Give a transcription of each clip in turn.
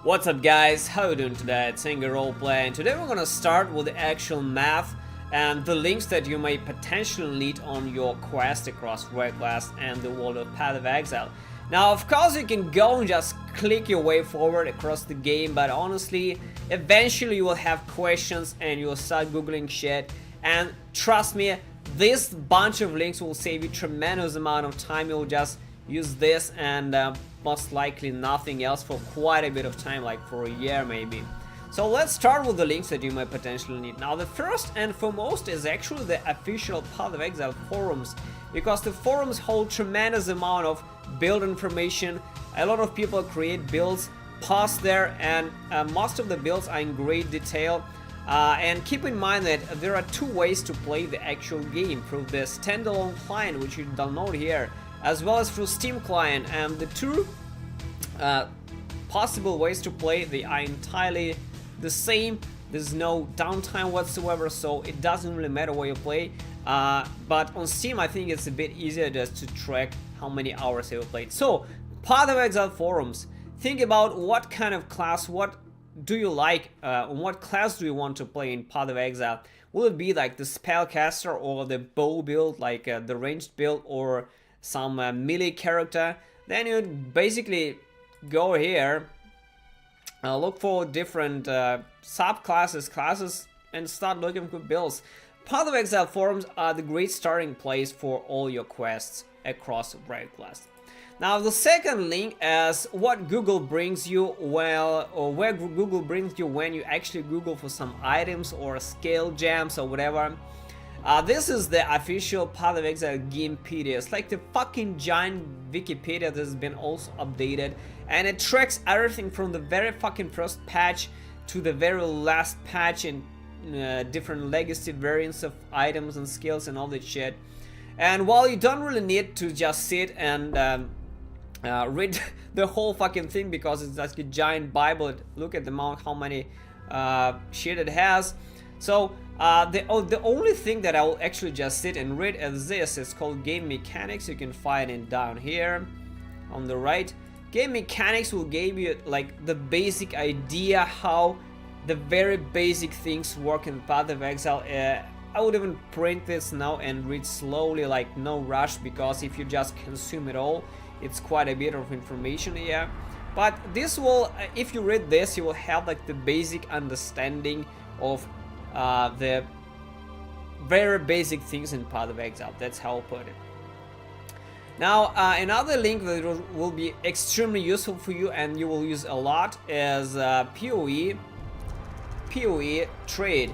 What's up guys, how you doing today? It's Singer Roleplay, and today we're gonna start with the actual math and the links that you may potentially need on your quest across Wreckblast and the world of Path of Exile. Now of course you can go and just click your way forward across the game, but honestly eventually you will have questions and you'll start googling shit, and trust me, this bunch of links will save you tremendous amount of time. You'll just use this and most likely nothing else for quite a bit of time, like for a year maybe. So let's start with the links that you might potentially need. Now the first and foremost is actually the official Path of Exile forums, because the forums hold tremendous amount of build information. A lot of people create builds, post there, and most of the builds are in great detail. And keep in mind that there are two ways to play the actual game: through the standalone client, which you download here, as well as through Steam client, and the two possible ways to play, they are entirely the same. There's no downtime whatsoever, so it doesn't really matter where you play. But on Steam I think it's a bit easier just to track how many hours you played. So Path of Exile forums, think about what kind of class, what do you like, what class do you want to play in Path of Exile. Will it be like the spellcaster or the bow build, like the ranged build, or some melee character? Then you basically go here, look for different subclasses, classes, and start looking for builds. Path of Exile forums are the great starting place for all your quests across Wreckblast. Now the second link is what Google brings you, well, or where Google brings you when you actually Google for some items or scale gems or whatever. This is the official Path of Exile Gamepedia. It's like the fucking giant Wikipedia that has been also updated, and it tracks everything from the very fucking first patch to the very last patch, in different legacy variants of items and skills and all that shit. And while you don't really need to just sit and read the whole fucking thing, because it's like a giant Bible, look at the amount, how many shit it has. So the only thing that I will actually just sit and read is this. It's called Game Mechanics. You can find it down here on the right. Game Mechanics will give you like the basic idea how the very basic things work in Path of Exile. I would even print this now and read slowly, like no rush, because if you just consume it all, it's quite a bit of information here. But this will, if you read this, you will have like the basic understanding of the very basic things in Path of Exile. That's how I'll put it. Now another link that will be extremely useful for you and you will use a lot is Pua Trade.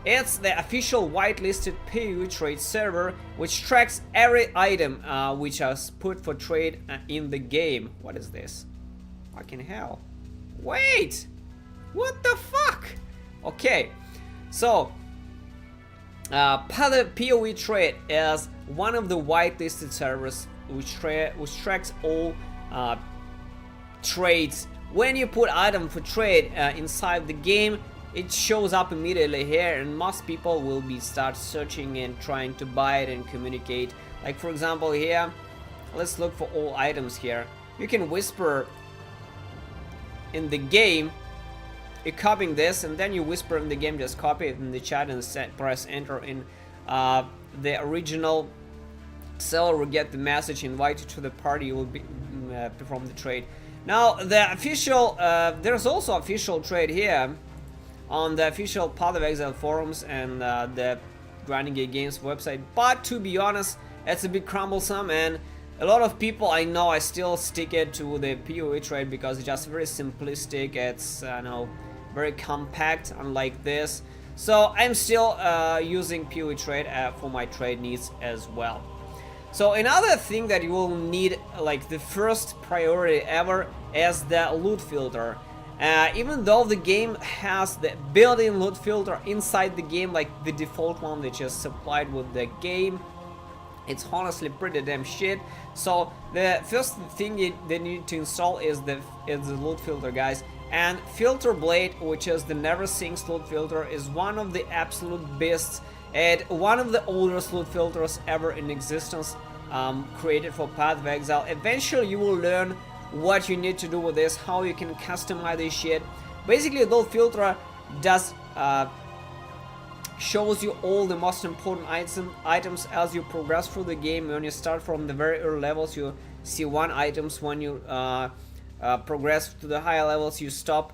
It's the official whitelisted Pua Trade server, which tracks every item which is put for trade in the game. What is this? Fucking hell. Wait! What the fuck? Okay. So, Pua Trade is one of the whitelisted servers which tracks all trades. When you put item for trade inside the game, it shows up immediately here, and most people will be start searching and trying to buy it and communicate. Like for example here, let's look for all items here. You can whisper in the game. You're copying this, and then you whisper in the game, just copy it in the chat and press enter in the original seller will get the message, invite you to the party, you will be perform the trade. Now the official there's also official trade here on the official Path of Exile forums and the Grinding Games website, but to be honest, it's a bit cumbersome, and a lot of people I know I still stick it to the Pua Trade because it's just very simplistic. It's very compact, unlike this. So I'm still using Pua Trade for my trade needs as well. So another thing that you will need, like the first priority ever, is the loot filter. Even though the game has the built-in loot filter inside the game, like the default one which is supplied with the game, it's honestly pretty damn shit. So the first thing they need to install is the loot filter, guys. And Filter Blade, which is the never sinks loot filter, is one of the absolute beasts, and one of the oldest loot filters ever in existence, created for Path of Exile. Eventually you will learn what you need to do with this, how you can customize this shit. Basically, the filter does shows you all the most important items as you progress through the game. When you start from the very early levels, you see one items. When you progress to the higher levels, you stop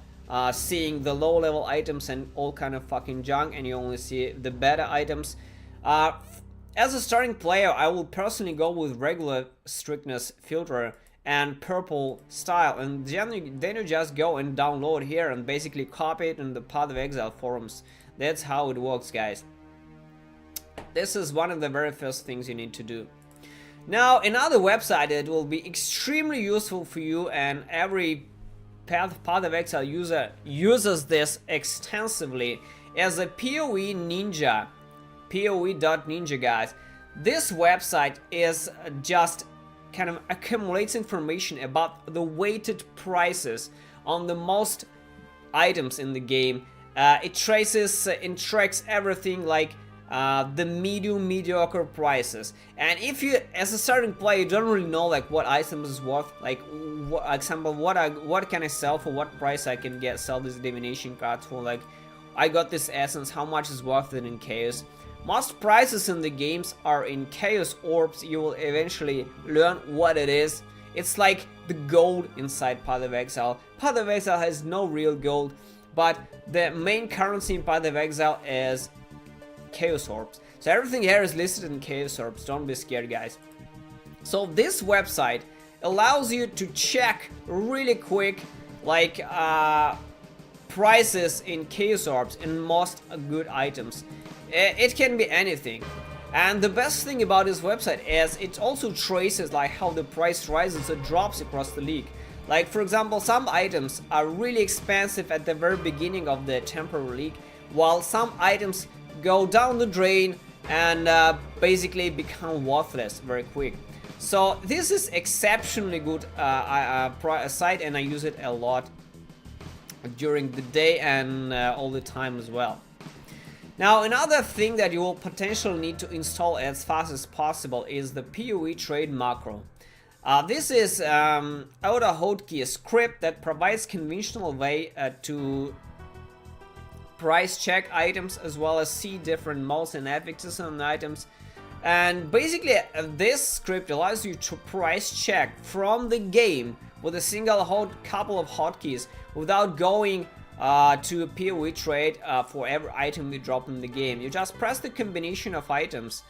seeing the low level items and all kind of fucking junk, and you only see the better items. As a starting player, I will personally go with regular strictness filter and purple style, and then you just go and download here and basically copy it in the Path of Exile forums. That's how it works, guys. This is one of the very first things you need to do. Now, another website that will be extremely useful for you, and every Path of Exile user uses this extensively, is a PoE Ninja. PoE.ninja, guys. This website is just kind of accumulates information about the weighted prices on the most items in the game. It tracks everything like the mediocre prices. And if you, as a starting player, you don't really know like what item is worth, like example, what can I sell for, what price I can sell this divination cards for, like I got this essence, how much is worth it in chaos. Most prices in the games are in chaos orbs. You will eventually learn what it is. It's like the gold inside Path of Exile. Path of Exile has no real gold, but the main currency in Path of Exile is chaos orbs. So everything here is listed in chaos orbs. Don't be scared, guys. So this website allows you to check really quick, like prices in chaos orbs in most good items. It can be anything. And the best thing about this website is it also traces like how the price rises or drops across the league. Like for example, some items are really expensive at the very beginning of the temporary league, while some items go down the drain and basically become worthless very quick. So this is exceptionally good site, and I use it a lot during the day and all the time as well. Now, another thing that you will potentially need to install as fast as possible is the Pua Trade Macro. This is auto-hotkey script that provides conventional way to price check items as well as see different modes and affixes on items. And basically this script allows you to price check from the game with a single couple of hotkeys without going to a Pua Trade for every item you drop in the game. You just press the combination of items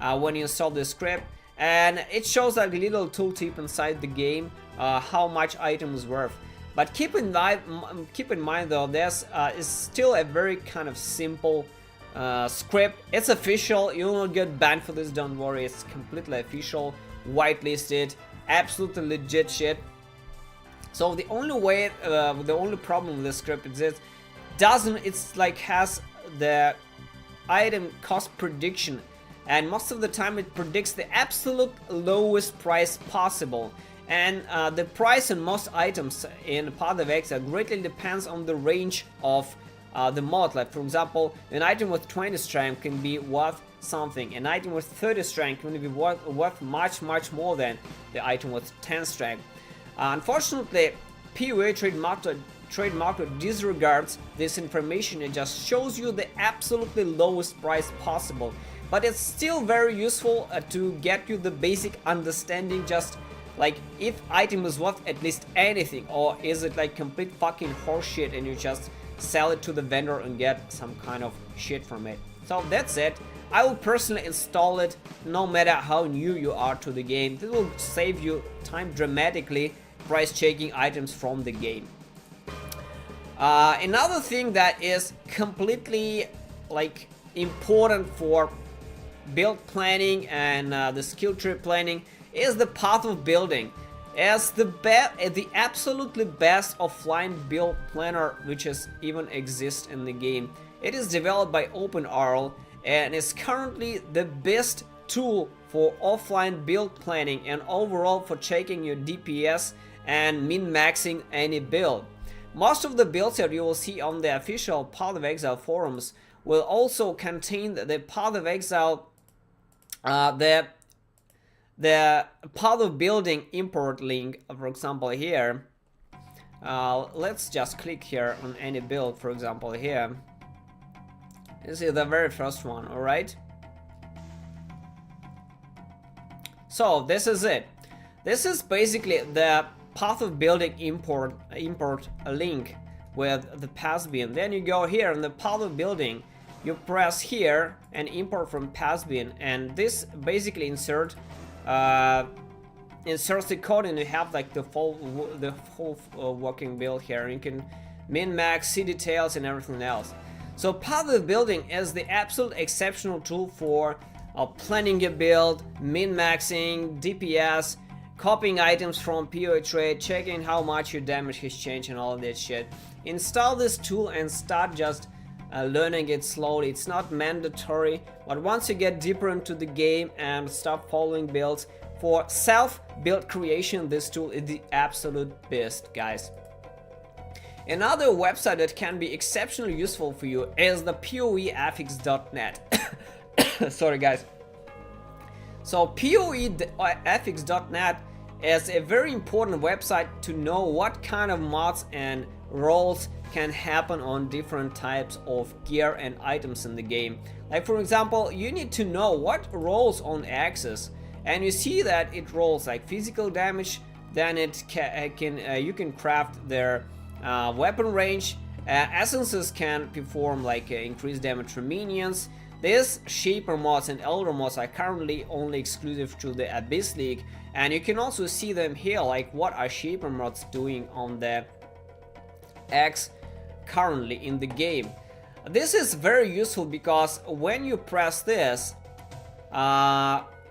when you install the script, and it shows like a little tooltip inside the game how much item is worth. But keep in mind though, this is still a very kind of simple script. It's official. You will not get banned for this, don't worry. It's completely official, whitelisted, absolutely legit shit. So the only way, the only problem with this script is it has the item cost prediction, and most of the time it predicts the absolute lowest price possible. And the price on most items in Path of Exile greatly depends on the range of the mod. Like for example, an item with 20 strength can be worth something. An item with 30 strength can be worth much more than the item with 10 strength. Unfortunately, Pua Trade Macro disregards this information and just shows you the absolutely lowest price possible. But it's still very useful to get you the basic understanding, just like if item is worth at least anything, or is it like complete fucking horseshit and you just sell it to the vendor and get some kind of shit from it. So that's it. I will personally install it no matter how new you are to the game. This will save you time dramatically price checking items from the game. Another thing that is completely like important for build planning and the skill tree planning is the path of building. As the absolutely best offline build planner which even exists in the game. It is developed by OpenRL and is currently the best tool for offline build planning and overall for checking your DPS and min-maxing any build. Most of the builds that you will see on the official Path of Exile forums will also contain the Path of Exile, the the path of building import link, for example here, let's just click here on any build, for example here. This is the very first one, alright? So this is it. This is basically the path of building import link with the path bin. Then you go here in the path of building, you press here and import from path bin, and this basically inserts the code, and you have like the full working build here. You can min-max, see details and everything else. So path of building is the absolute exceptional tool for planning your build, min-maxing, DPS, copying items from Pua Trade, checking how much your damage has changed and all of that shit. Install this tool and start just learning it slowly. It's not mandatory, but once you get deeper into the game and start following builds, for self-build creation, this tool is the absolute best, guys. Another website that can be exceptionally useful for you is the poefx.net. Sorry guys. So poefx.net is a very important website to know what kind of mods and roles can happen on different types of gear and items in the game. Like for example, you need to know what rolls on Axis, and you see that it rolls like physical damage, then it you can craft their weapon range. Essences can perform like increased damage from minions. These Shaper mods and Elder mods are currently only exclusive to the Abyss League, and you can also see them here, like what are Shaper mods doing on the X currently in the game. This is very useful because when you press this,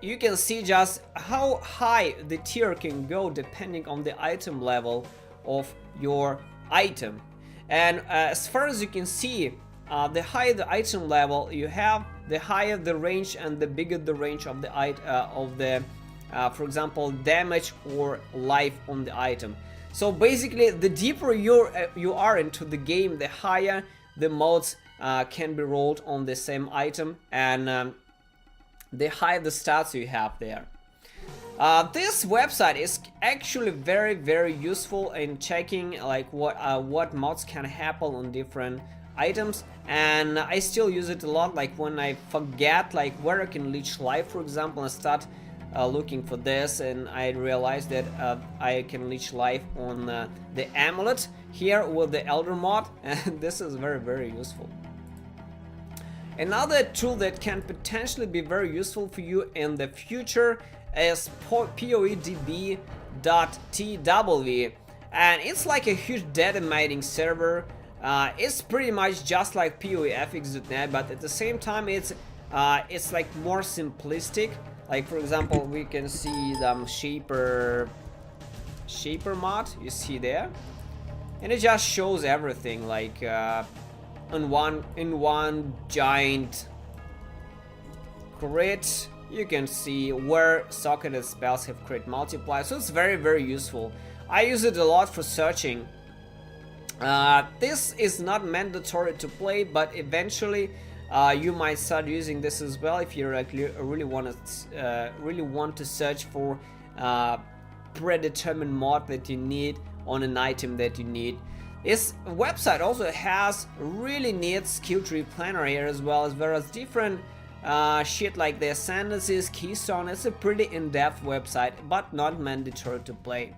you can see just how high the tier can go depending on the item level of your item. And as far as you can see, the higher the item level you have, the higher the range and the bigger the range of the for example, damage or life on the item. So basically, the deeper you are into the game, the higher the mods can be rolled on the same item, and the higher the stats you have there. This website is actually very useful in checking like what mods can happen on different items, and I still use it a lot. Like when I forget like where I can leech life, for example, I start looking for this, and I realized that I can leech life on the amulet here with the Elder mod, and this is very useful. Another tool that can potentially be very useful for you in the future is poedb.tw, and it's like a huge data mining server. It's pretty much just like poefx.net, but at the same time it's like more simplistic. Like for example, we can see the Shaper mod, you see there, and it just shows everything like in one giant grid. You can see where socketed spells have crit multiply, so it's very useful. I use it a lot for searching. This is not mandatory to play, but eventually you might start using this as well if you like really want to search for predetermined mod that you need on an item that you need. This website also has really neat skill tree planner here as well as different shit like the ascendancies, keystone. It's a pretty in-depth website, but not mandatory to play.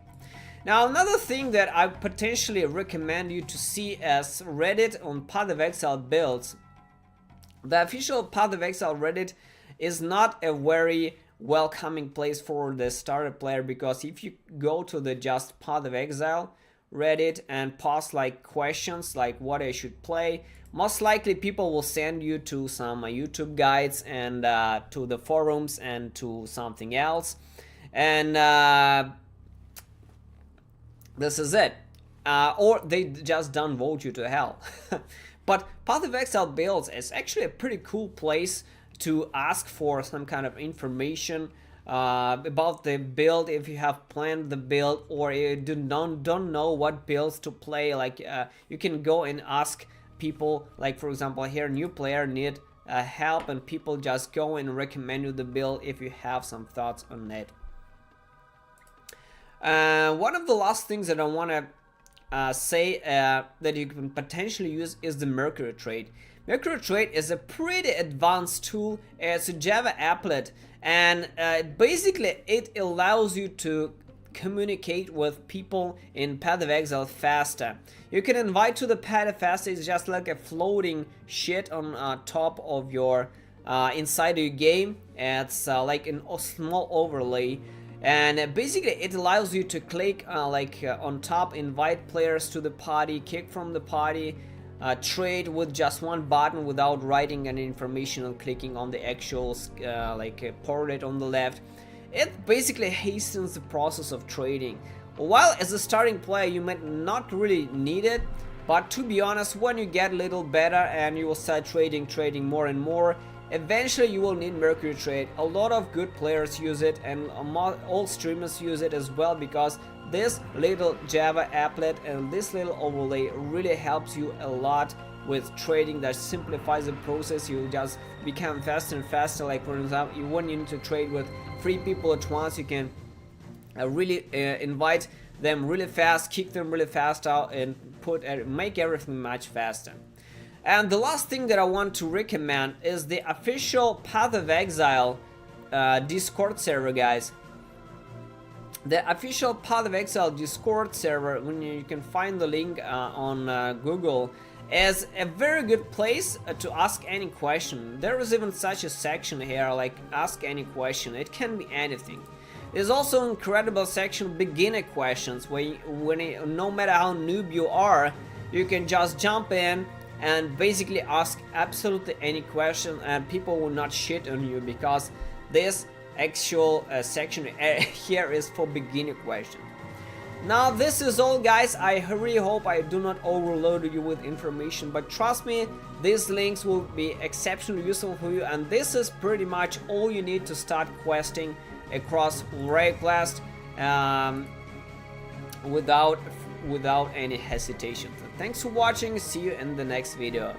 Now another thing that I potentially recommend you to see is Reddit on Path of Exile builds. The official Path of Exile Reddit is not a very welcoming place for the starter player, because if you go to the just Path of Exile Reddit and post like questions like what I should play, most likely people will send you to some YouTube guides and to the forums and to something else, and this is it. Or they just don't vote you to hell. But Path of Exile builds is actually a pretty cool place to ask for some kind of information about the build, if you have planned the build or you don't know what builds to play. Like you can go and ask people, like for example here, new player need help, and people just go and recommend you the build if you have some thoughts on it. One of the last things that I want to say that you can potentially use is the Mercury Trade. Mercury Trade is a pretty advanced tool. It's a Java applet, and basically it allows you to communicate with people in Path of Exile faster. You can invite to the Path of faster. It's just like a floating shit on top of your inside of your game. It's like a small overlay, and basically it allows you to click on top, invite players to the party, kick from the party, trade with just one button without writing any information and clicking on the actual portrait on the left. It basically hastens the process of trading. While as a starting player you might not really need it, but to be honest, when you get a little better and you will start trading more and more, eventually you will need Mercury Trade. A lot of good players use it, and all streamers use it as well, because this little Java applet and this little overlay really helps you a lot with trading. That simplifies the process. You just become faster and faster. Like for example, when you need to trade with 3 people at once, you can really invite them really fast, kick them really fast out, and make everything much faster. And the last thing that I want to recommend is the official Path of Exile Discord server, guys. The official Path of Exile Discord server, when you can find the link on Google, is a very good place to ask any question. There is even such a section here like ask any question. It can be anything. There's also an incredible section beginner questions where no matter how noob you are, you can just jump in and basically ask absolutely any question, and people will not shit on you, because this actual section here is for beginner questions. Now this is all, guys. I really hope I do not overload you with information, but trust me, these links will be exceptionally useful for you, and this is pretty much all you need to start questing across Rayquest without any hesitation. So thanks for watching. See you in the next video.